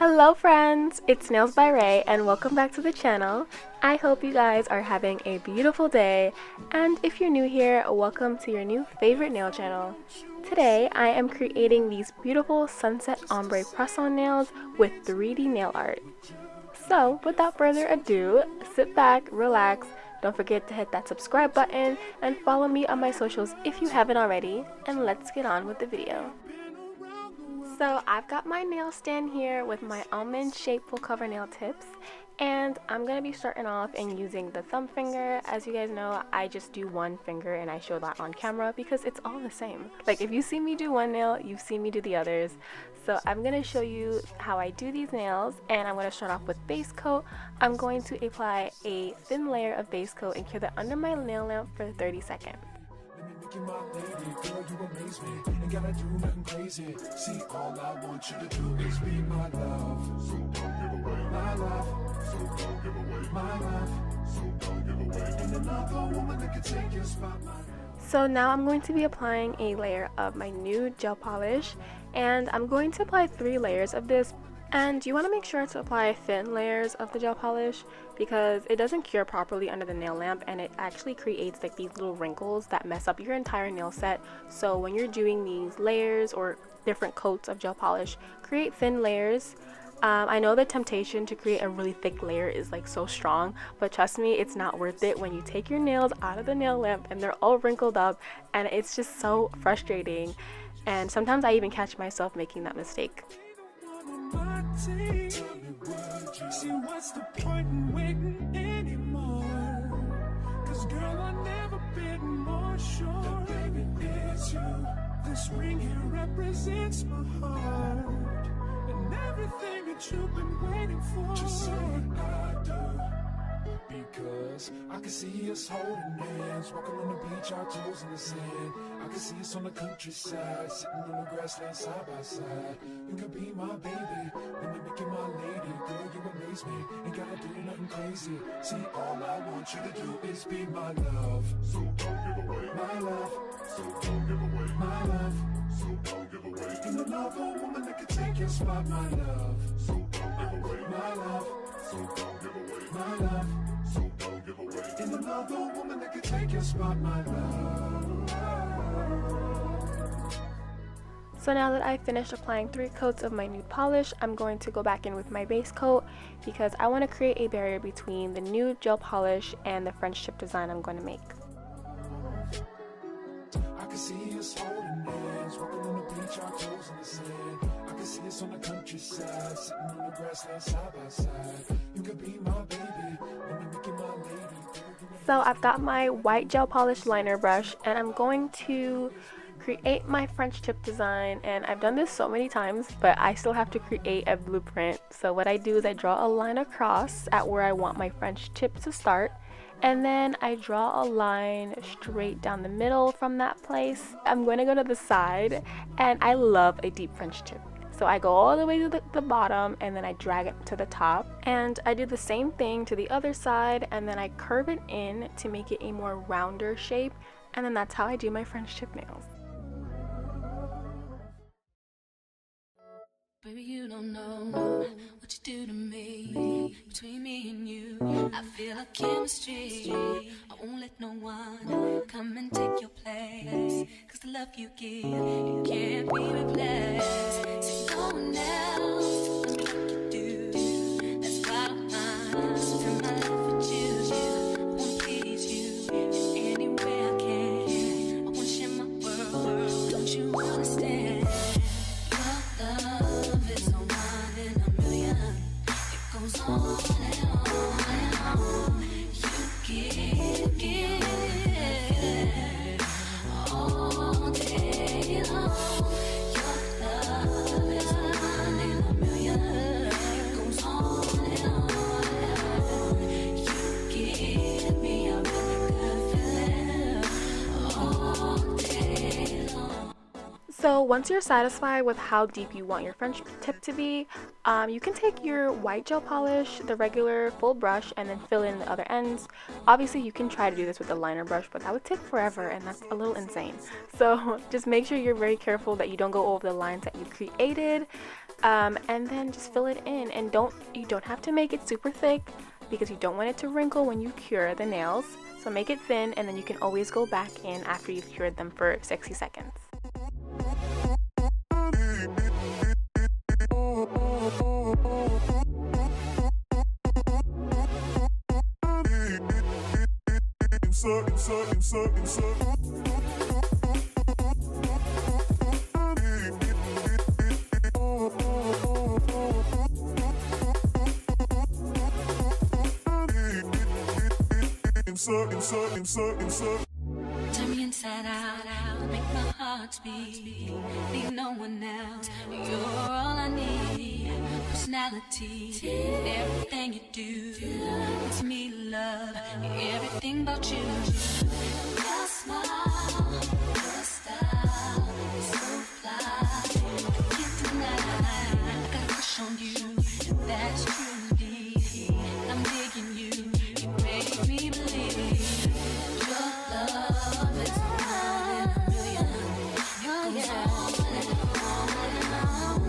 Hello friends, it's nailsbyrey and welcome back to the channel. I hope you guys are having a beautiful day, and if you're new here, welcome to your new favorite nail channel. Today I am creating these beautiful sunset ombre press-on nails with 3D nail art. So without further ado, sit back, relax, don't forget to hit that subscribe button and follow me on my socials if you haven't already, and let's get on with the video. So I've got my nail stand here with my almond shaped full cover nail tips, and I'm going to be starting off and using the thumb finger. As you guys know, I just do one finger and I show that on camera because it's all the same. Like if you see me do one nail, you've seen me do the others. So I'm going to show you how I do these nails, and I'm going to start off with base coat. I'm going to apply a thin layer of base coat and cure that under my nail lamp for 30 seconds. You my lady, girl, you amaze me. Ain't gotta do nothing crazy. See, all I want you to do is be my love. So don't give away my love. So don't give away my love. So don't give away. And another woman that can take your spot. So now I'm going to be applying a layer of my Nude Gel Polish, and I'm going to apply 3 layers of this. And you want to make sure to apply thin layers of the gel polish because it doesn't cure properly under the nail lamp, and it actually creates like these little wrinkles that mess up your entire nail set. So when you're doing these layers or different coats of gel polish, create thin layers. I know the temptation to create a really thick layer is like so strong, but trust me, it's not worth it when you take your nails out of the nail lamp and they're all wrinkled up, and it's just so frustrating. And sometimes I even catch myself making that mistake. Tell me, would you see what's the point in waiting anymore? Cause girl, I've never been more sure that baby it's you. This ring here represents my heart and everything that you've been waiting for. Just say I do, because I can see us holding hands, walking on the beach, our toes in the sand. I can see us on the countryside, sitting on the grassland side by side. You can be my baby, let me make you my lady. Girl, you amaze me, ain't gotta do nothing crazy. See, all I want you to do is be my love. So don't give away my love. So don't give away my love. So don't give away. And another woman that can take your spot, my love. So don't give away my love. So don't give away my love. So don't give away. And another woman that can take your spot, my love. So now that I've finished applying 3 coats of my nude polish, I'm going to go back in with my base coat because I want to create a barrier between the nude gel polish and the French tip design I'm going to make. I can see us holding hands, walking on the beach, our toes in the sand. I can see us on the countryside, sitting on the grassland side by side. You could be my baby, let me make you my lady. So I've got my white gel polish liner brush, and I'm going to create my French tip design. And I've done this so many times, but I still have to create a blueprint. So what I do is I draw a line across at where I want my French tip to start, and then I draw a line straight down the middle from that place. I'm going to go to the side, and I love a deep French tip. So I go all the way to the bottom, and then I drag it to the top, and I do the same thing to the other side, and then I curve it in to make it a more rounder shape, and then that's how I do my French tip nails. Baby, you don't know what you do to me. Between me and you, I feel a chemistry. I won't let no one come and take your place. Cause the love you give, it can't be replaced. So no one else can do like you do. That's why I'm mine. Spend my life with you. I wanna please you in any way I can. I wanna share my world. Don't you understand? Love is a one in a million. It goes on and on and on. You give all day long. Your love is a one in a million. It goes on and on and on. You give me a really good feeling all day long. So once you're satisfied with how deep you want your French tip to be, you can take your white gel polish, the regular full brush, and then fill in the other ends. Obviously you can try to do this with the liner brush, but that would take forever and that's a little insane. So just make sure you're very careful that you don't go over the lines that you created. and then just fill it in. And you don't have to make it super thick because you don't want it to wrinkle when you cure the nails. So make it thin, and then you can always go back in after you've cured them for 60 seconds. Turn me inside out, make my heart beat. Leave no one else. You're all I need. Personality, everything you do makes me love everything about you. Your smile, your style, so fly. Can't deny, I got a crush on you. That's true, I'm digging you. You make me believe your love is one in a million. It goes on and on.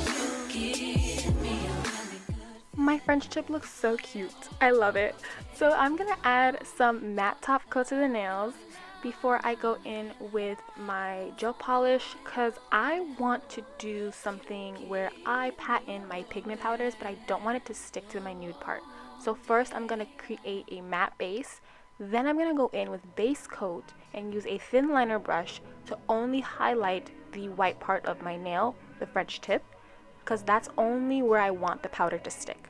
You give me a really good. My French tip looks so cute. I love it. So I'm gonna add some matte top coat to the nails before I go in with my gel polish, because I want to do something where I pat in my pigment powders, but I don't want it to stick to my nude part. So first I'm gonna create a matte base, then I'm gonna go in with base coat and use a thin liner brush to only highlight the white part of my nail, the French tip, because that's only where I want the powder to stick.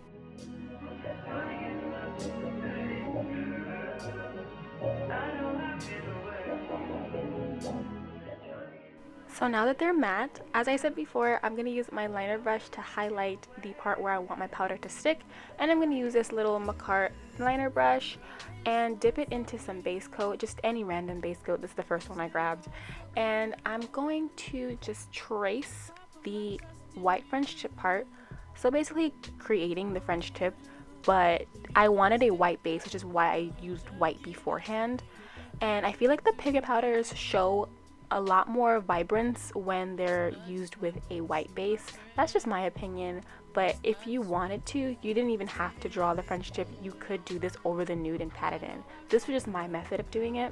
So now that they're matte, as I said before, I'm going to use my liner brush to highlight the part where I want my powder to stick, and I'm going to use this little Macart liner brush and dip it into some base coat, just any random base coat. This is the first one I grabbed, and I'm going to just trace the white French tip part, so basically creating the French tip, but I wanted a white base, which is why I used white beforehand. And I feel like the pigment powders show a lot more vibrance when they're used with a white base. That's just my opinion, but if you wanted to, you didn't even have to draw the French tip. You could do this over the nude and pat it in. This was just my method of doing it.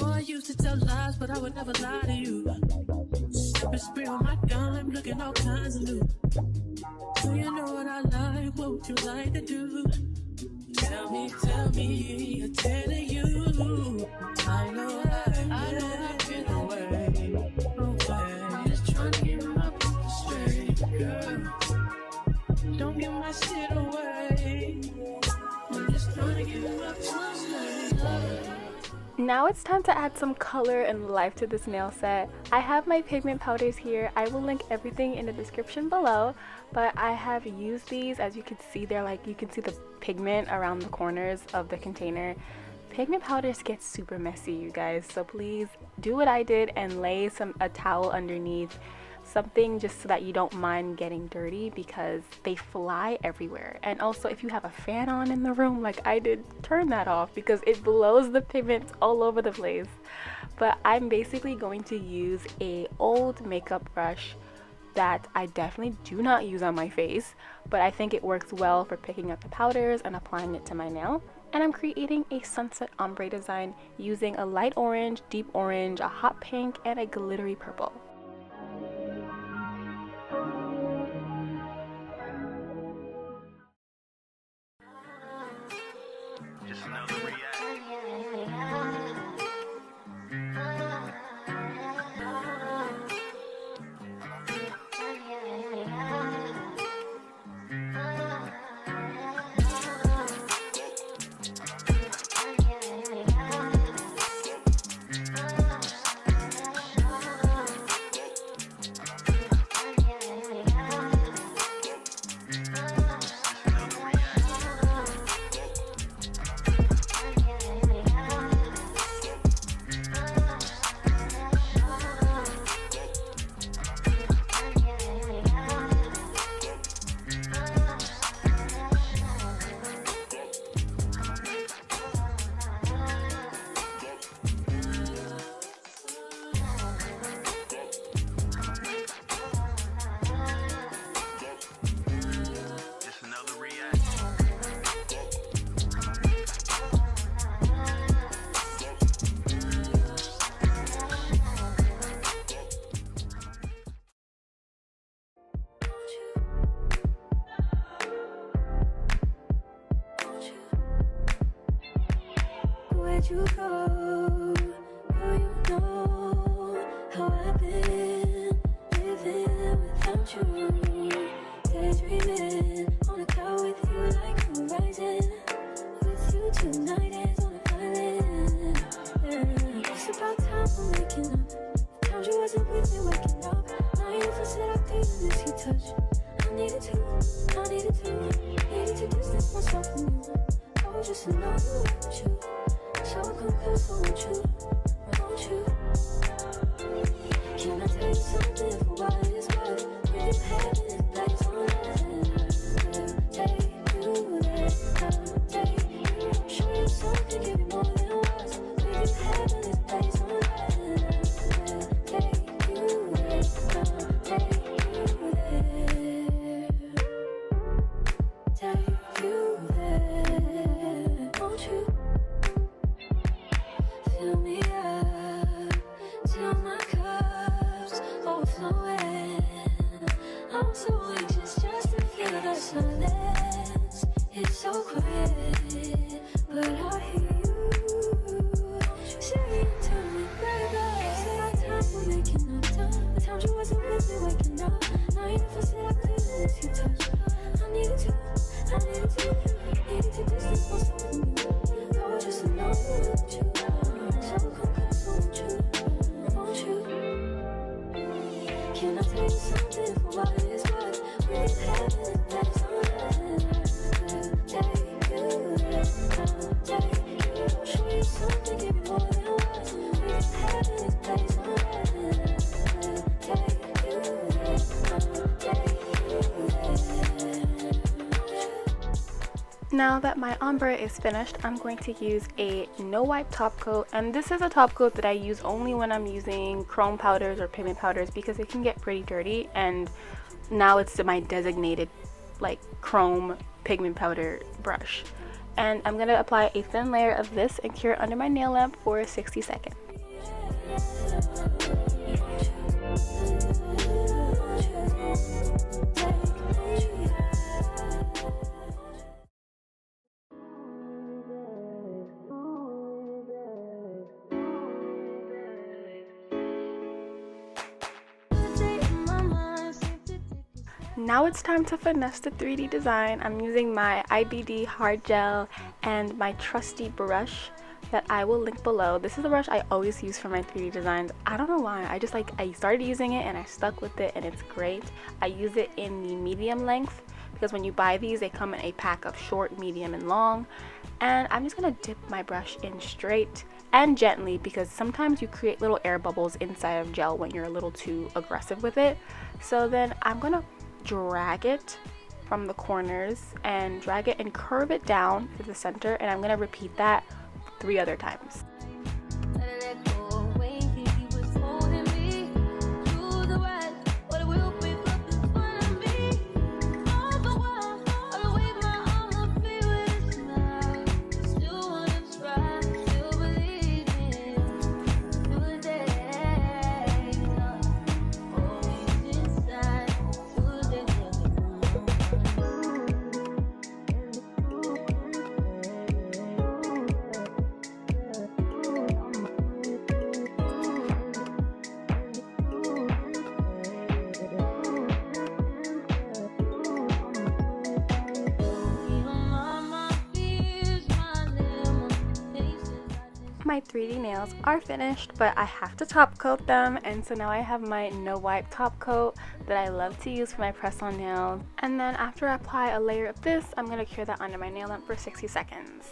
I used to tell lies, but I would never lie to you. Been spraying on my gun, looking all kinds of new. So you know what I like, what would you like to do? Tell me, I'm telling you. I know I've been away. I'm just trying to get my picture straight, girl. Don't give my shit away. I'm just trying to get my picture straight. Now it's time to add some color and life to this nail set. I have my pigment powders here. I will link everything in the description below, but I have used these. As you can see, they're like, you can see the pigment around the corners of the container. Pigment powders get super messy, you guys, so please do what I did and lay a towel underneath, something just so that you don't mind getting dirty, because they fly everywhere. And also, if you have a fan on in the room like I did, turn that off because it blows the pigments all over the place. But I'm basically going to use a old makeup brush that I definitely do not use on my face, but I think it works well for picking up the powders and applying it to my nail. And I'm creating a sunset ombre design using a light orange, deep orange, a hot pink, and a glittery purple. you go? Girl, you know how I've been living without you. Daydreaming on a cloud with you like horizon. With you tonight is on an island. Yeah. It's about time we're making up. Found you wasn't with me waking up. Now you for said I didn't miss your touch. I needed to distance myself from you. Oh, just to know you want you. So come close, I want you. Can I tell you something for what it's worth? With you having this place on earth, take you there, I'll take you. Show you something, give you more than words. With you having this place on earth, take you there, I'll take you there. Take you there, won't you? Fill me up till my cup's overflowing. I'm so anxious just to feel the silence. It's so quiet, but I hear you. Say it to me, baby. Say our time we're making up time. The times you wasn't with me waking up. Now you never said I couldn't miss your touch. I needed to distance myself from you. Oh, just to know you want you. So come close, won't you? Can I tell you something for what it's worth? With heaven, that's on earth. Take you there, I'll take you. Show you something, give you more than words. With heaven, that's on earth. Take you there, I'll take you there. Now that my ombre is finished, I'm going to use a no wipe top coat, and this is a top coat that I use only when I'm using chrome powders or pigment powders because it can get pretty dirty, and now it's my designated like chrome pigment powder brush. And I'm going to apply a thin layer of this and cure it under my nail lamp for 60 seconds. Now it's time to finesse the 3D design. I'm using my IBD hard gel and my trusty brush that I will link below. This is the brush I always use for my 3D designs. I don't know why, I started using it and I stuck with it and it's great. I use it in the medium length because when you buy these they come in a pack of short, medium, and long. And I'm just gonna dip my brush in straight and gently because sometimes you create little air bubbles inside of gel when you're a little too aggressive with it. So then I'm gonna drag it from the corners and drag it and curve it down to the center, and I'm going to repeat that 3 other times. My 3D nails are finished, but I have to top coat them, and so now I have my no wipe top coat that I love to use for my press on nails. And then after I apply a layer of this, I'm going to cure that under my nail lamp for 60 seconds.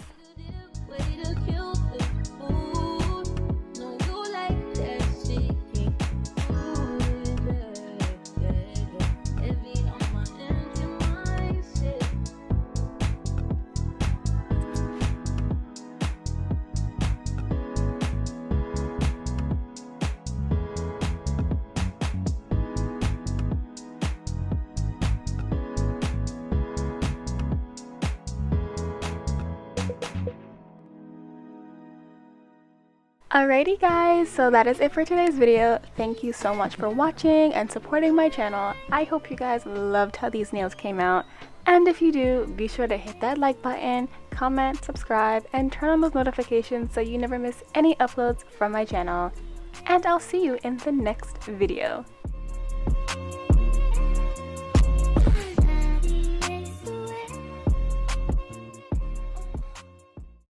Alrighty guys, so that is it for today's video. Thank you so much for watching and supporting my channel. I hope you guys loved how these nails came out, And if you do, be sure to hit that like button, comment, subscribe, and turn on those notifications so you never miss any uploads from my channel. And I'll see you in the next video.